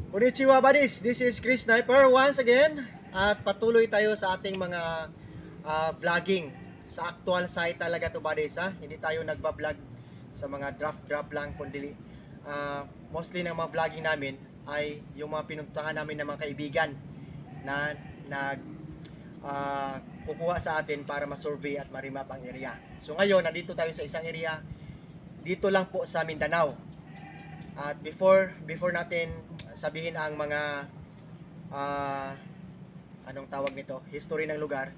Konnichiwa buddies, this is Chris Sniper once again at patuloy tayo sa ating mga vlogging sa actual site talaga to buddies ha. Hindi tayo nagba-vlog sa mga drop lang kundi mostly ng mga vlogging namin ay yung mga pinuntahan namin ng mga kaibigan na kukuha sa atin para ma-survey at ma-remap ang area. So ngayon nandito tayo sa isang area dito lang po sa Mindanao. At before natin sabihin ang mga anong tawag nito, history ng lugar,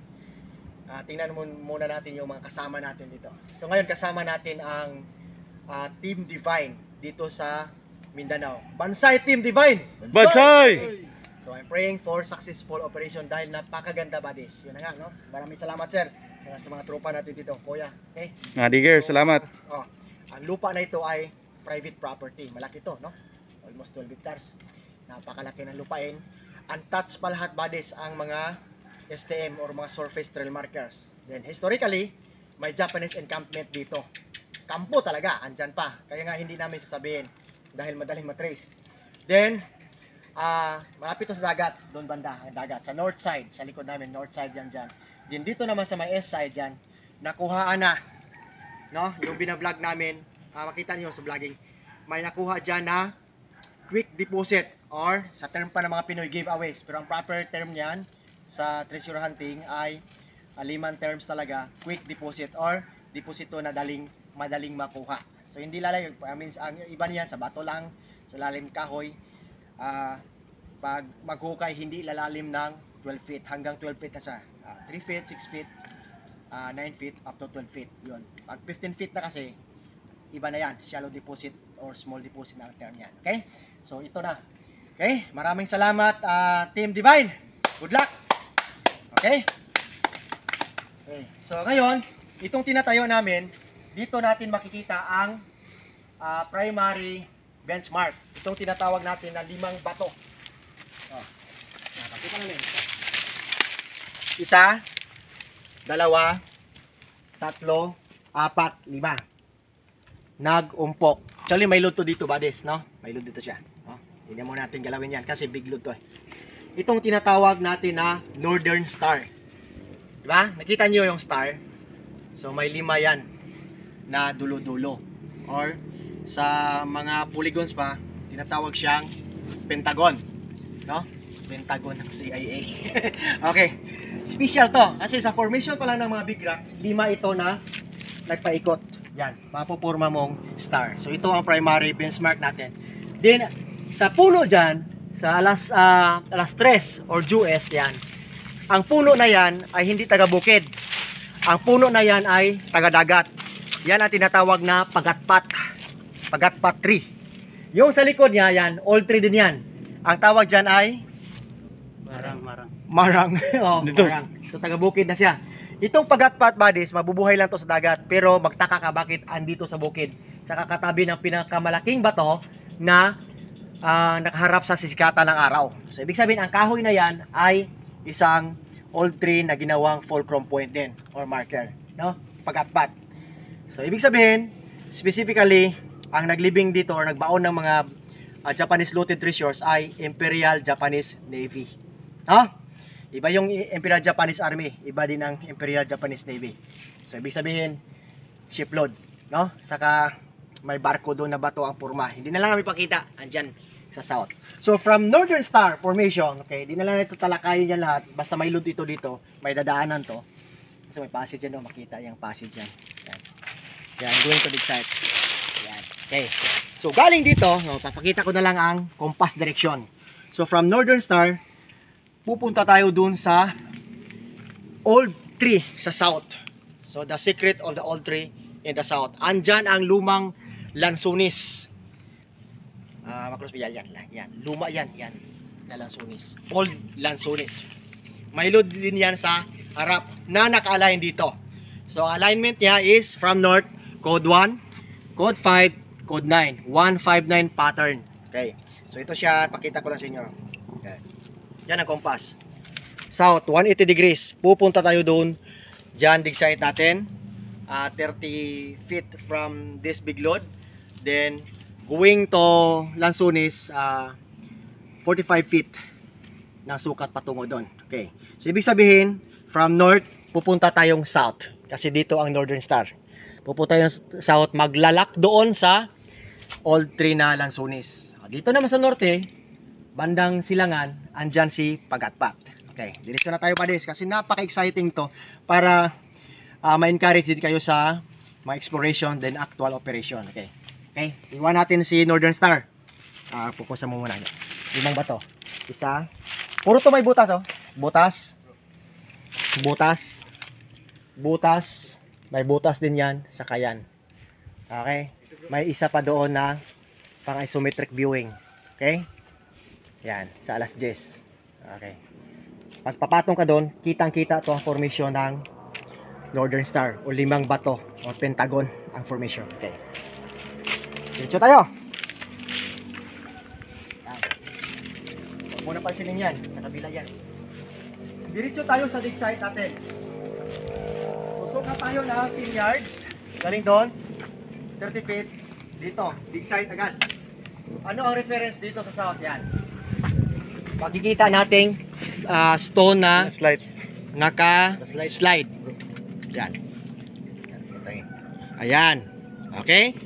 tingnan muna natin yung mga kasama natin dito. So ngayon kasama natin ang Team Divine dito sa Mindanao. Bansay Team Divine! Bansay! So I'm praying for successful operation dahil napakaganda buddies. Yun na nga, no? Maraming salamat sir sa mga tropa natin dito, kuya. Okay? Digger, salamat. Ang lupa na ito ay private property. Malaki to, no? Almost 12 hectares. Napakalaki ng lupain. Untouched pa lahat buddies ang mga STM or mga surface trail markers. Then historically, may Japanese encampment dito. Kampo talaga, andyan pa. Kaya nga hindi namin sasabihin dahil madaling matrace. Then, malapit to sa dagat, doon banda, ang dagat. Sa north side, sa likod namin, north side yan dyan. Then dito naman sa may east side dyan, nakuhaan na, no? Yung binablog namin, makita niyo sa vlogging, may nakuha dyan na quick deposit or sa term pa ng mga Pinoy giveaways. Pero ang proper term niyan sa treasure hunting ay 5 terms talaga, quick deposit or deposito na madaling makuha. So hindi lalayag, means ang iba niyan sa bato lang, sa lalim kahoy. Pag maghukay hindi lalalim ng 12 feet hanggang 12 feet na siya. 3 feet, 6 feet, 9 feet up to 12 feet. Yun. Pag 15 feet na kasi iba na yan, shallow deposit or small deposit na ang term yan. Okay? So ito na. Okay? Maraming salamat Team Divine. Good luck. Okay? Okay. So ngayon, itong tinatayo namin, dito natin makikita ang primary benchmark. Itong tinatawag natin na 5 bato. Nakakita namin. 1, 2, 3, 4, 5. Nag-umpok. Actually, may load to dito, buddies, no? May load dito siya. No? Hindi mo natin galawin yan kasi big load to. Itong tinatawag natin na Northern Star. Diba? Nakita niyo yung star? So, may 5 yan na dulo-dulo. Or, sa mga polygons pa, tinatawag siyang Pentagon. No? Pentagon ng CIA. Okay. Special to. Kasi sa formation pa lang ng mga big rocks, 5 ito na nagpaikot. Yan. Mapupurma mong star. So, ito ang primary benchmark natin. Then, sa puno dyan, sa alas 3 or due east yan, ang puno na yan ay hindi taga-bukid. Ang puno na yan ay taga-dagat. Yan ang tinatawag na pagatpat. Pagatpat tree. Yung sa likod niya, yan, old tree din yan. Ang tawag dyan ay marang. Oh, marang. So taga-bukid na siya. Itong pagatpat buddies, mabubuhay lang to sa dagat. Pero magtaka ka bakit andito sa bukid. Sa kakatabi ng pinakamalaking bato na nakaharap sa sisikatan ng araw. So ibig sabihin, ang kahoy na yan ay isang old tree na ginawang fulcrum point din or marker. No? Pagatpat. So ibig sabihin, specifically, ang naglibing dito or nagbaon ng mga Japanese looted treasures ay Imperial Japanese Navy. No? Iba yung Imperial Japanese Army, iba din ang Imperial Japanese Navy. So ibig sabihin, shipload, no? Saka may barko doon na bato ang purma. Hindi na lang namin pakita, andyan sa south. So from Northern Star Formation, okay, hindi na lang ito talakayin yan lahat. Basta may load ito dito, may dadaanan to. Kasi may passage yan, no? Makita yung passage yan. Yan. Yan, going to the site. Yan. Okay. So galing dito, no, papakita ko na lang ang compass direction. So from Northern Star, pupunta tayo dun sa old tree sa south. So the secret of the old tree in the south. Andyan ang lumang lansunis. Yan. Luma yan. Na lansunis. Old lansunis. May load din yan sa harap na naka-align dito. So alignment niya is from north, code 1, code 5, code 9. 159 pattern. Okay. So ito siya, pakita ko lang sa inyo. Okay. Yan ang compass. South, 180 degrees. Pupunta tayo doon. Diyan, dig site natin. 30 feet from this big load. Then, going to Lansunis, 45 feet na sukat patungo doon. Okay. So ibig sabihin, from north, pupunta tayong south. Kasi dito ang Northern Star. Pupunta yung south, maglalak doon sa Old Tree na Lansones. Dito naman sa norte, bandang Silangan, andyan si Pagatpat. Okay, diretso na tayo buddies kasi napaka-exciting to para ma-encourage din kayo sa mga exploration then actual operation. Okay. Okay, iwan natin si Northern Star. Pukusan mo muna. 5 bato. Isa. Puro to may butas oh. Butas. Butas. Butas. May butas din yan sa kayan. Okay. May isa pa doon na pang isometric viewing. Okay. Yan. Sa alas 10. Okay. Pag papatong ka doon, kitang-kita to ang formation ng Northern Star o 5 bato o pentagon ang formation. Okay. Diretso tayo. Huwag mo na pansinin yan. Sa kabila yan. Diretso tayo sa dig site natin. Susukat tayo na 10 yards. Galing doon. 30 feet. Dito. Dig site agad. Ano ang reference dito sa south? Yan. Makikita nating stone na Slide. naka-slide. Yan. Ayan. Okay?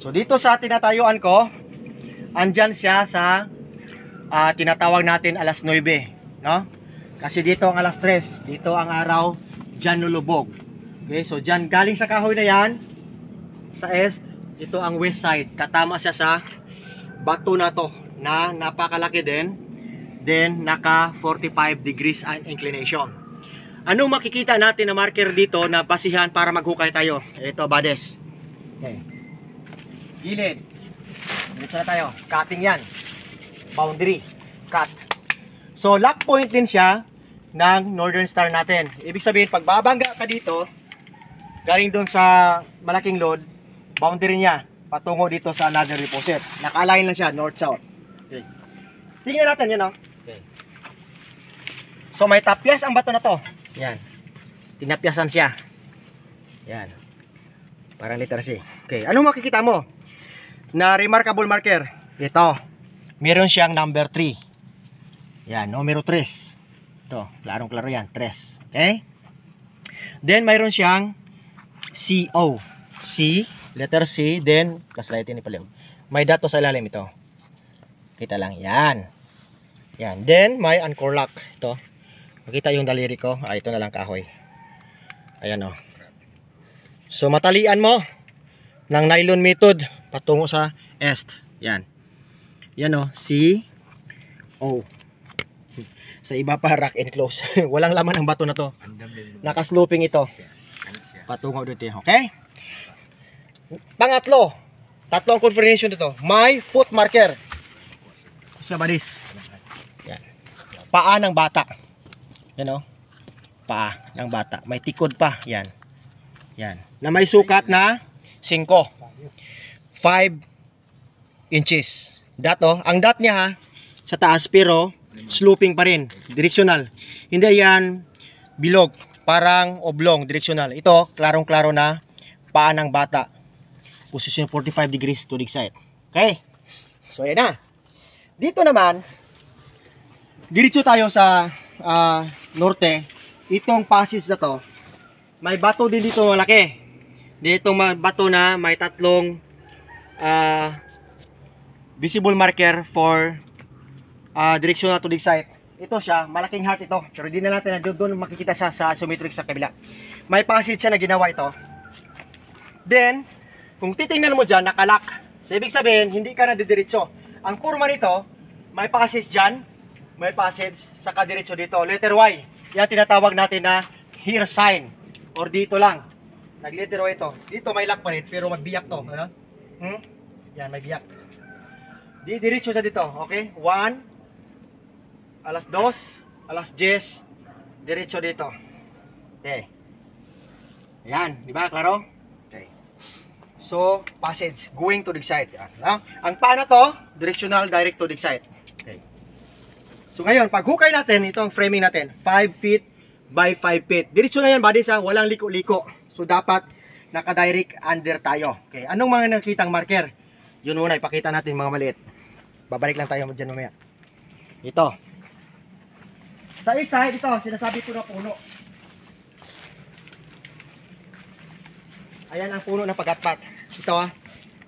So dito sa tinatayuan ko, andyan siya sa tinatawag natin alas 9, no? Kasi dito ang alas 3, dito ang araw diyan lulubog. Okay, so diyan galing sa kahoy na yan sa east, ito ang west side. Katama siya sa bato na to na napakalaki din. Then naka 45 degrees ang inclination. Anong makikita natin na marker dito na basihan para maghukay tayo? Ito, bades. Okay. Gilid. Dito na tayo. Cutting yan. Boundary. Cut. So, lock point din siya ng Northern Star natin. Ibig sabihin, pag babangga ka dito, galing doon sa malaking load, boundary niya, patungo dito sa another deposit. Naka-align lang siya, north-south. Okay. Tingnan natin yan, oh. Okay. So, may tapyas ang bato na to. Yan. Tinapyasan siya. Yan. Parang letter C. Okay. Ano makikita mo? Na remarkable marker. Ito. Meron siyang number 3. Yan. Numero 3. Ito. Klarong-klaro yan. 3. Okay. Then, mayroon siyang CO. C. Letter C. Then, kaslightin ni pala. May dato sa ilalim ito. Kita lang. Yan. Yan. Then, may anchor lock. Ito. Makita yung daliri ko. Ito na lang kahoy. Ayan o. So, matalian mo ng nylon method patungo sa east. Yan. Yan o. C. O. Sa iba pa, rock and close. Walang laman ang bato na to. Nakasloping ito. Patungo dito. Okay? Pangatlo. Tatlong confirmation dito. May foot marker. Sa badis. Yan. Paa ng bata. Yan o. Paa ng bata. May tikod pa. Yan. Yan. Na may sukat na 5. 5 inches. Dot o. Ang dot niya ha, sa taas pero sloping pa rin. Directional. Hindi yan bilog. Parang oblong. Directional. Ito, klarong-klaro na paa ng bata. Position 45 degrees to the side. Okay. So, yan na. Dito naman, diretso tayo sa norte. Itong passage na to, may bato din dito malaki. Dito bato na may tatlong visible marker for direction na to the site. Ito siya, malaking heart ito. Pero hindi na natin doon makikita siya sa isometric sa kabila. May passage siya na ginawa ito. Then, kung titingnan mo dyan, nakalock. So, ibig sabihin, hindi ka na didiretso. Ang kurma nito, may passage dyan, may passage sa kadiretso dito. Letter Y. Yan tinatawag natin na here sign. Or dito lang. Nag-letter Y ito. Dito may lock pa rin, pero magbiyak to. Ano? Yan, may biyak. Diretso sa dito. Okay? 1, alas 2, alas 10, diretso dito. Okay. Yan. Di ba? Klaro? Okay. So, passage. Going to the site. Yan. Ang paano to, directional, direct to the site. Okay. So ngayon, pag hukay natin, ito ang framing natin, 5 feet by 5 feet. Diretso na yan, buddy, sa walang liko-liko. So dapat naka-direct under tayo. Okay, anong mga nakitang marker? Yun muna, ipakita natin mga maliit. Babalik lang tayo dyan mamaya. Ito. Sa isa, ito, sinasabi ko na puno. Ayan ang puno ng pagatpat. Ito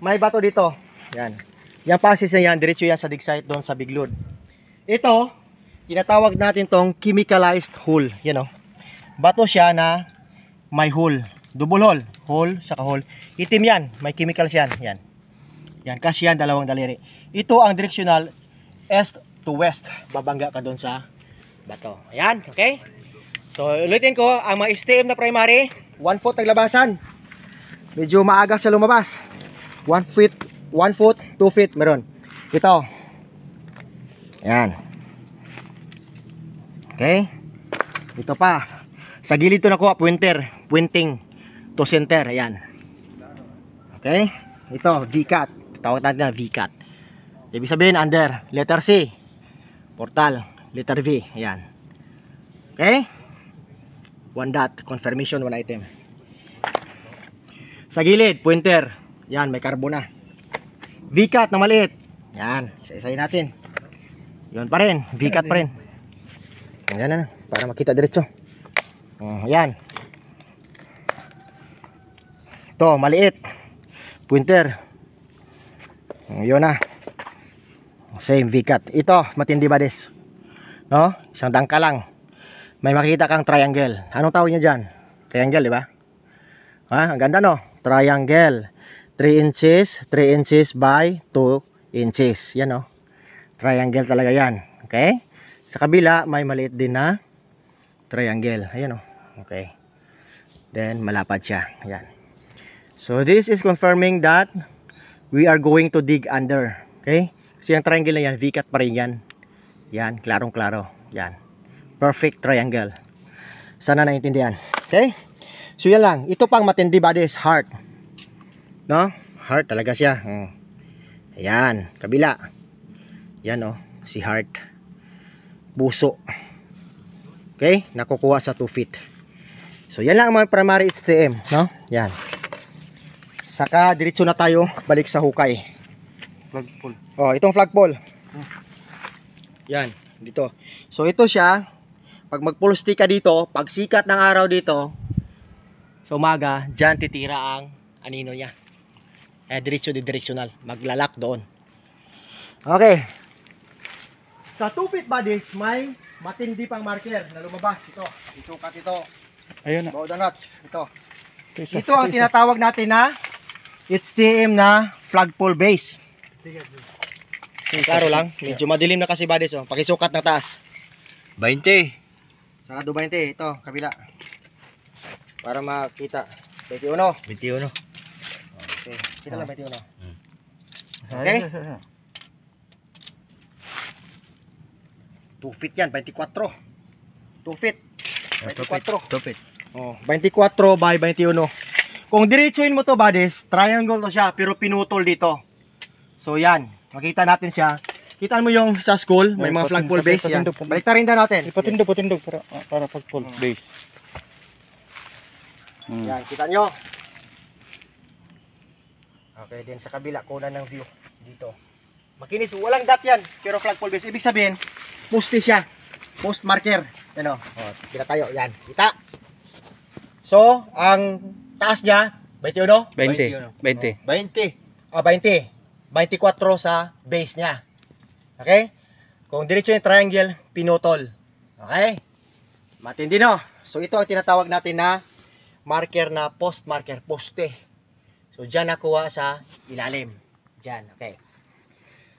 may bato dito. Yan. Yan passes na yan, diretso yan sa dig site doon sa Biglod. Ito, tinatawag natin tong chemicalized hole. Yan bato siya na may hole. Double hole. Hole, saka hole. Itim yan. May chemicals yan. Yan. Yan. Kasi yan, dalawang daliri. Ito ang directional east to west. Babangga ka doon sa bato. Ayan. Okay? So, ulitin ko. Ang mga STM na primary, 1 foot ang labasan. Medyo maaga siya lumabas. 1 foot, 2 feet. Meron. Ito. Ayan. Okay? Ito pa. Sa gilid to nakuha, pointer. Pointing to center. Ayan. Okay? Ito, V-cut. Tawag natin na V-cut. Ibig sabihin, under. Letter C. Portal. Letter V. Ayan. Okay? 1 dot. Confirmation, 1 item. Sa gilid, pointer. Yan, may karbo na. V-cut na maliit. Yan. Isa-isayin natin. Yun pa rin. V-cut pa rin. Yan na. Para makita diretso. Yan. Ito, maliit. Pointer. Yun na. Same V-cut. Ito, matindi ba des? No? Isang dangka lang. May makita kang triangle. Anong tawag niya dyan? Triangle, di ba? Ha? Ang ganda, no? Triangle. 3 inches, 3 inches by 2 inches. Yan, no? Triangle talaga yan. Okay? Sa kabila, may maliit din na triangle. Ayan, no? Okay. Then, malapad siya. Ayan. So, this is confirming that we are going to dig under. Okay? Kasi yung triangle na yan, V-cut pa rin yan. Yan, klarong-klaro. Yan. Perfect triangle. Sana naintindihan. Okay? So, yan lang. Ito pang matindi bodies, heart. No? Heart talaga siya. Ayan. Kabila. Yan, oh. Si heart. Puso. Okay? Nakukuha sa 2 feet. So, yan lang ang mga primary STM. No? Yan. Saka, diretso na tayo. Balik sa hukay. Flagpole. Oh, itong flagpole. Yan. Dito. So, ito siya. Pag mag-pull stick ka dito, pag sikat ng araw dito, sa umaga, dyan titira ang anino niya. Diretso di directional. Maglalak doon. Okay. Sa 2 feet bodies, may matindi pang marker na lumabas. Ito. Isukat ito. Ayun na. Baud the nuts. Ito. Ito ang tinatawag natin na HTM na flagpole base. Klaro lang. Medyo madilim na kasi bodies. Oh. Pakisukat ng taas. 20. Sarado 20. Ito. Kabila. Para makita. 21. 21. Okay. Kita lang 21. Okay? 2 feet yan. 24. 2 feet. 24. 2 feet. Oh, 24 by 21. Kung diretsuin mo to bodies, triangle to siya pero pinutol dito. So yan, makita natin siya. Kitaan mo yung sa school, may mga flagpole base yan. Baliktarin na natin. Patindog para flagpole base. Yan, kita nyo. Okay, din sa kabila, kunan ng view dito. Makinis, walang dot yan, pero flagpole base. Ibig sabihin, poste siya. Post marker. Yan o. Oh, kita tayo, yan. Kita. So, ang taas niya, 21? 20. 20. 20. 20. 24 sa base niya. Okay? Kung diretso yung triangle, pinutol. Okay? Matindi, no? So, ito ang tinatawag natin na marker na post marker, poste. So, dyan nakuha sa ilalim. Dyan, okay.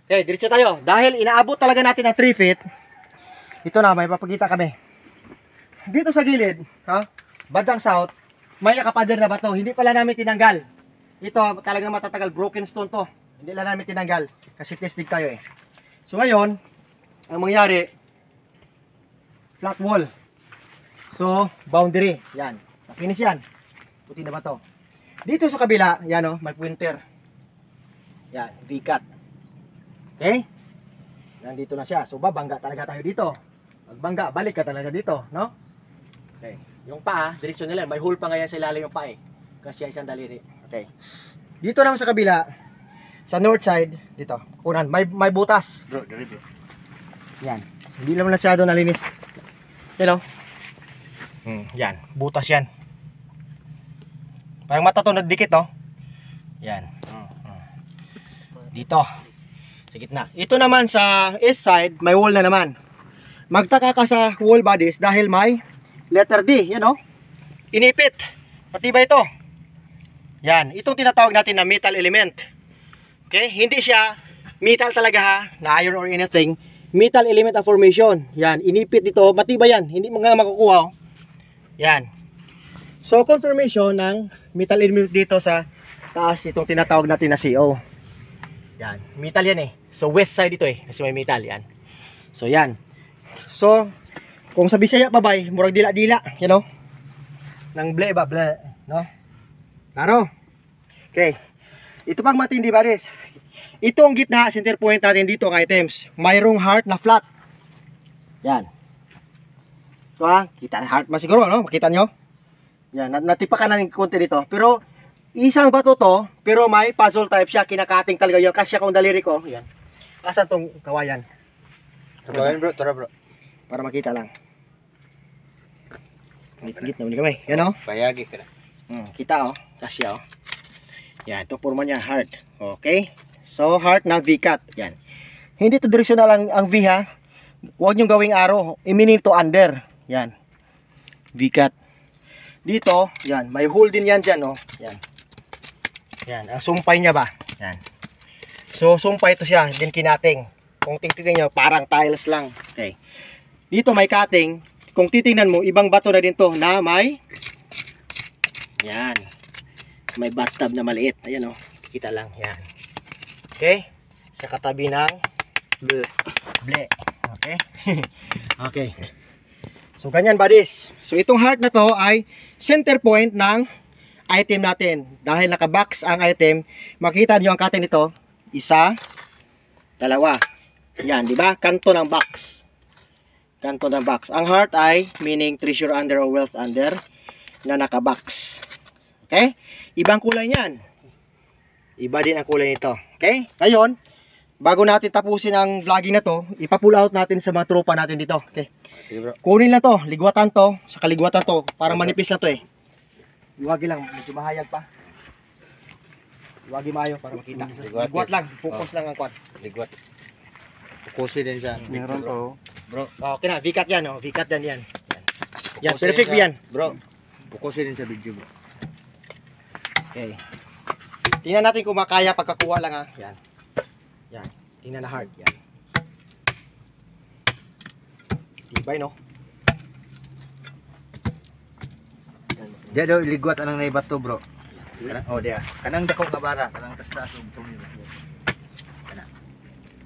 Okay, diretso tayo. Dahil inaabot talaga natin ang 3 feet, ito na, may papakita kami. Dito sa gilid, bandang south, may nakapader na bato. Hindi pala namin tinanggal. Ito, talagang matatagal. Broken stone to. Hindi lang namin tinanggal. Kasi test dig tayo eh. So, ngayon, ang mangyari, flat wall. So, boundary. Yan. Nakinis yan. Puti na bato. Dito sa kabila, yan o, may pointer. Yan, V-cut. Okay? Nandito na siya. So, babangga talaga tayo dito. Magbangga, balik ka talaga dito, no? Okay. Yung paa, direksyon nila. May hole pa ngayon sa ilalim yung paa eh. Kasi yan isang daliri. Okay. Dito naman sa kabila, sa north side, dito, kunan, may butas. Yan. Hindi naman masyado nalinis. Yan o. Yan. Butas yan. Parang mata to nagdikit oh. Yan. Dito. Sa gitna. Ito naman sa east side, may wall na naman. Magtaka ka sa wall bodies dahil may letter D. Yan oh. Inipit. Matibay ito. Yan. Itong tinatawag natin na metal element. Okay? Hindi siya metal talaga ha, na iron or anything. Metal element of formation. Yan. Inipit dito. Matibay yan. Hindi mga makukuha oh. Yan. So, confirmation ng metal element dito sa taas itong tinatawag natin na CO. Yan. Metal yan eh. So, west side dito eh. Kasi may metal yan. So, yan. So, kung sa Bisaya babay, murag dila-dila. You know? Nang ble ba? Ble. No? Klaro? Okay. Ito pang matindi baris. Ito ang gitna, center point natin dito ang items. Mayroong heart na flat. Yan. So, ha? Kita heart ba siguro, no? Makita nyo? Yan, natipakan na ng konti dito. Pero, isang bato to, pero may puzzle type siya. Kinakating talaga yun. Kasya kong daliri ko. Yan. Asan tong kawayan? Kawayan bro, tara bro. Para makita lang. Git na muli kamay. Yan o. Bayagi ka na. Kita o. Kasya o. Yan, ito forma niya. Heart. Okay. So, heart na V-cut. Yan. Hindi to direksyonal ang V ha. Huwag nyo gawing arrow. I-meaning to under. Yan. V-cut. Dito, yan, may hole din yan dyan, oh. Yan. Yan, ang sumpay niya ba? Yan. So, sumpay ito siya, din kinating. Kung titingnan nyo, parang tiles lang. Okay. Dito may cutting. Kung titingnan mo, ibang bato na din to na may yan. May bathtub na maliit. Ayan, oh. Kita lang, yan. Okay. Sa katabi ng ble. Okay. Okay. So, ganyan buddies. So, itong heart na to ay center point ng item natin. Dahil nakabox ang item, makita niyo ang cutting nito. Isa, dalawa. Yan, di ba? Kanto ng box. Kanto ng box. Ang heart ay meaning treasure under or wealth under na nakabox. Okay? Ibang kulay niyan. Iba din ang kulay nito. Okay? Ngayon, bago natin tapusin ang vlogging na to, ipa-pull out natin sa mga tropa natin dito. Okay? Kunin lang to, ligwatan to, sa kaligwatan to, para manipis na to eh. Iwagi lang, medyo mahayag pa. Iwagi maayo para makita. Ligwat lang, focus lang ang kwad. Ligwat. Pukusin din siya. Meron to. Bro, okay na, V-cut yan oh, V-cut yan. Yan, perfect yan. Bro, pukusin din sa video bro. Okay. Tingnan natin kung makaya pagkakuha lang ha. Yan. Yan, tingnan na hard, yan. Tibay no? Dia daw iligwat anang naibat to bro. Oh dia. Kanang dako nga bara, kanang tastas ug tumi.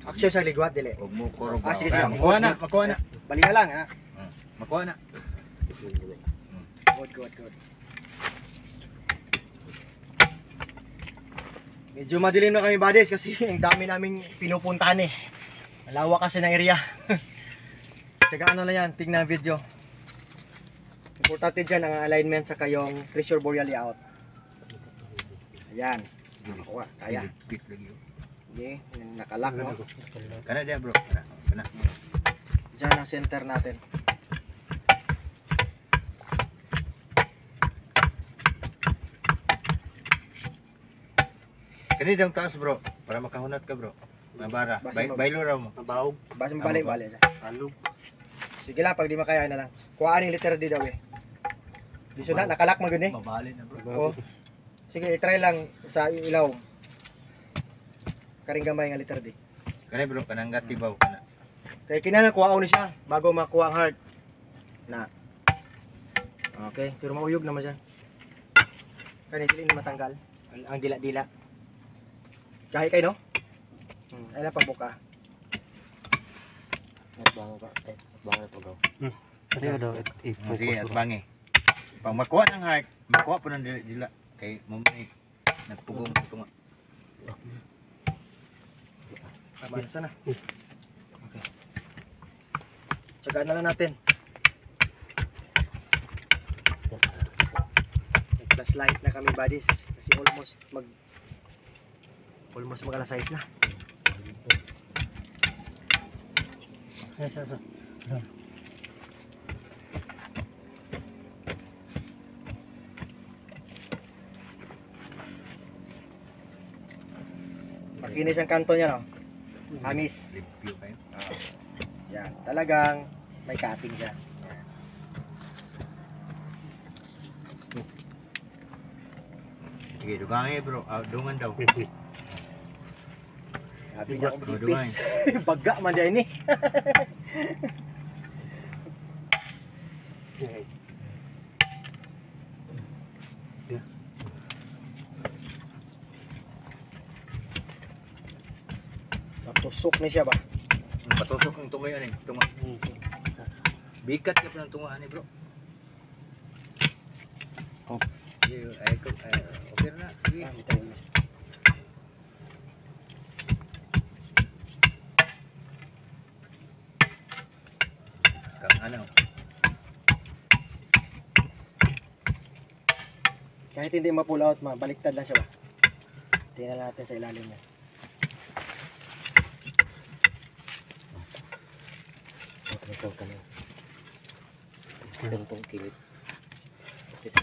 Actually sa ligwat dili. Ug mo korog. Sige, sige. Makuha na, makuha na. Baliha lang ha. Makuha na. Good. Medyo madilim na kami buddies kasi ang dami naming pinupuntahan eh. Malawak kasi ng area. Tsaka ano lang yan, tignan ang video. Importante dyan ang alignment sa kayong treasure boreal layout. Ayan. Nakuha, kaya. Okay, nakalak no. Kana dia bro. Kana. Diyan ang center natin. Kani dang taas bro, para makahunat ka bro. Mabara. Baylo raw mo. Mabawog. Basta balik. Alog. Sige lang, pag di makaya na lang. Kuhaan yung letter D daw eh. Di na, nakalak mo gud eh. Mabali na bro. Oh. Sige, i-try lang sa ilaw. Karing gamay nga letter D. Kani bro, kanang gatibaw kana. Kaya kinahanglan kuhaon ni siya bago makuha ang heart. Na. Okay, pero mauyog naman siya. Kani dili ni matanggal ang dila-dila. Kahit kayo no? Ay lang pagbuka. Bango ka. Bango pa gaw. Kasi daw Sige, at bangi. Pag makuha ng heart, makuha po ng dila. Kay mamay nagpugong ito nga. Tama na sana. Okay. Tsagaan na lang natin. Flashlight na kami buddies. Kasi almost mag alas 6 na. Yes, sir. Makinis ang kanto niya, no? Amis. Review kayo. Yan, talagang may cutting siya. Sige, dugang bro. Dungan daw. Sabi niya Oh, kung dugan. ipis. Baga man dyan eh. Tusok ni siya ba? Patusok ng tunga yan eh. Tunga. Bikat ka pa ng tunga ani bro. Oh. Sige, okay na. Sige. Kang ano. Kahit hindi ma-pull out, baliktad lang siya ba? Tingnan natin sa ilalim niya. Ito kami. Itong kilid. Ito.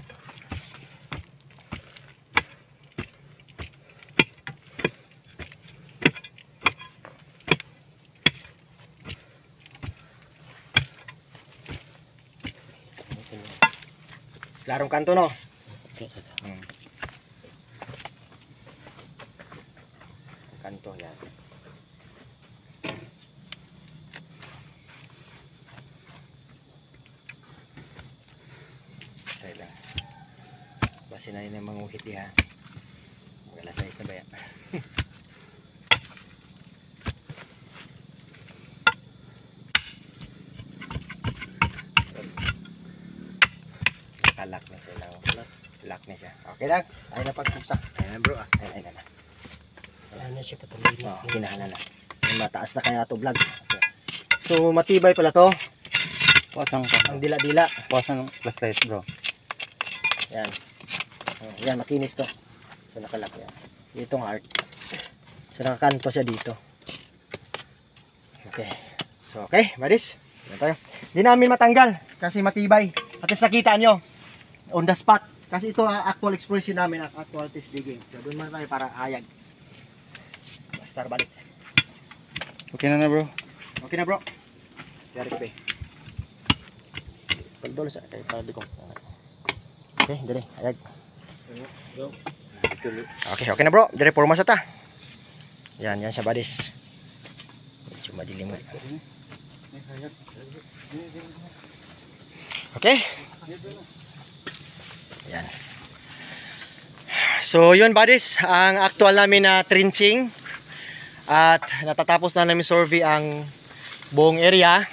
Larong kanto no? Kanto yan. Say lang. Basi na yun ang manguhit ha. Magalasay ka ba yan? Kalak na siya lang. Lock na siya. Okay lang. Tayo na pagpuksa. Ayan na bro ah. Ay na. Ano siya patuloy Oh, kinahanan na. May mataas na kaya to vlog. Okay. So matibay pala to. Pasang Ang dila-dila. Pasang flashlight bro. Yan. Oh, yan, makinis to. So nakalak yan. Itong heart. So nakakanto siya dito. Okay. So okay, buddies. Yan tayo. Hindi namin matanggal kasi matibay. At least nakita nyo on the spot. Kasi ito ang actual exploration namin, ang actual test digging. So doon muna tayo para hayag. Basta balik. Okay na bro. Okay na bro. Dari ko ba? Pagdolo sa kay tabi ko. Okay, dire, hayag. Okay, okay na bro. Dire porma sa ta. Yan siya buddies. Medyo madilim. Okay. Yan. So yun buddies, ang actual namin na trenching. At natatapos na namin survey ang buong area.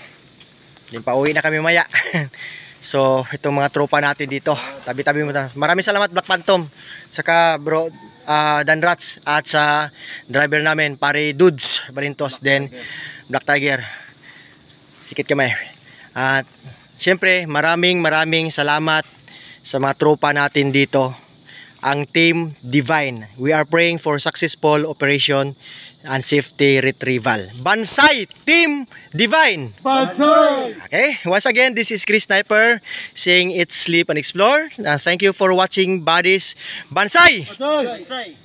Din pa uwi na kami maya. So itong mga tropa natin dito, tabi-tabi mo na. Maraming salamat Black Phantom, saka bro Dan Rats, at sa driver namin pare Dudes Balintos, then Black Tiger. Sikit kamay. At siyempre maraming salamat sa mga tropa natin dito, ang Team Divine. We are praying for successful operation and safety retrieval. Bansay Team Divine! Bansay! Okay, once again, this is Chris Sniper saying it's sleep and explore. Thank you for watching buddies. Bansay! Bansay!